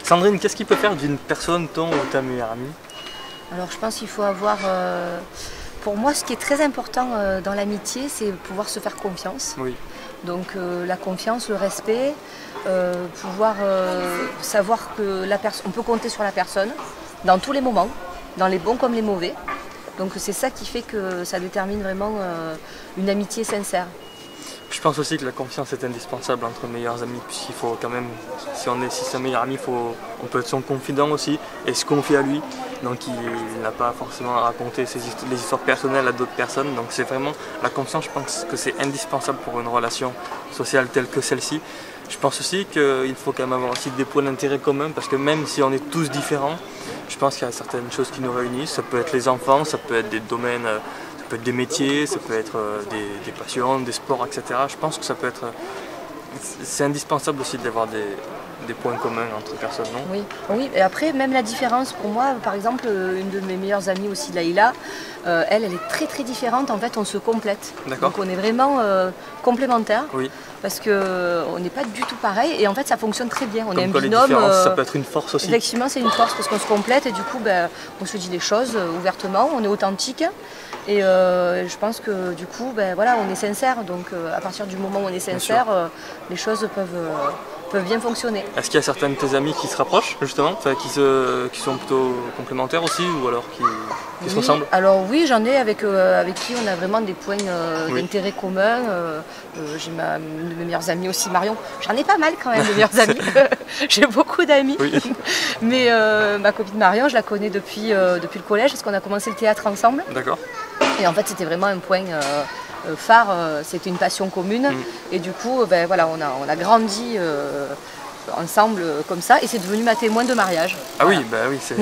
Sandrine, qu'est-ce qui peut faire d'une personne ton ou ta meilleure amie? Alors je pense qu'il faut avoir, pour moi ce qui est très important dans l'amitié, c'est pouvoir se faire confiance. Oui. Donc la confiance, le respect, pouvoir savoir que on peut compter sur la personne dans tous les moments, dans les bons comme les mauvais. Donc c'est ça qui fait que ça détermine vraiment une amitié sincère. Je pense aussi que la confiance est indispensable entre meilleurs amis, puisqu'il faut quand même, si c'est un meilleur ami, on peut être son confident aussi et se confier à lui. Donc il n'a pas forcément à raconter les histoires personnelles à d'autres personnes. Donc c'est vraiment la confiance, je pense que c'est indispensable pour une relation sociale telle que celle-ci. Je pense aussi qu'il faut quand même avoir aussi des points d'intérêt communs, parce que même si on est tous différents, je pense qu'il y a certaines choses qui nous réunissent. Ça peut être les enfants, ça peut être des domaines, ça peut être des métiers, ça peut être des passions, des sports, etc. Je pense que ça peut être... C'est indispensable aussi d'avoir des points communs entre personnes, non? Oui, oui, et après même la différence pour moi, par exemple, une de mes meilleures amies aussi, Laïla, elle est très très différente, en fait on se complète. D'accord. Donc on est vraiment complémentaires, Oui. parce qu'on n'est pas du tout pareil et en fait ça fonctionne très bien. On Comme est un quoi, binôme. les différences, ça peut être une force aussi. Effectivement c'est une force parce qu'on se complète et du coup on se dit les choses ouvertement, on est authentique. Et je pense que du coup, voilà, on est sincère, donc à partir du moment où on est sincère, les choses peuvent bien fonctionner. Est-ce qu'il y a certains de tes amis qui se rapprochent justement, enfin, qui sont plutôt complémentaires aussi, ou alors qui se ressemblent? Alors oui, j'en ai avec qui on a vraiment des points d'intérêt communs. J'ai une de mes meilleures amies aussi, Marion. J'en ai pas mal quand même de meilleures amies. J'ai beaucoup d'amis. Oui. Mais ma copine Marion, je la connais depuis le collège, parce qu'on a commencé le théâtre ensemble. D'accord. Et en fait, c'était vraiment un point phare, c'était une passion commune. Et du coup, voilà, on a grandi ensemble comme ça, et c'est devenu ma témoin de mariage. Ah voilà. oui, bah oui, c'est...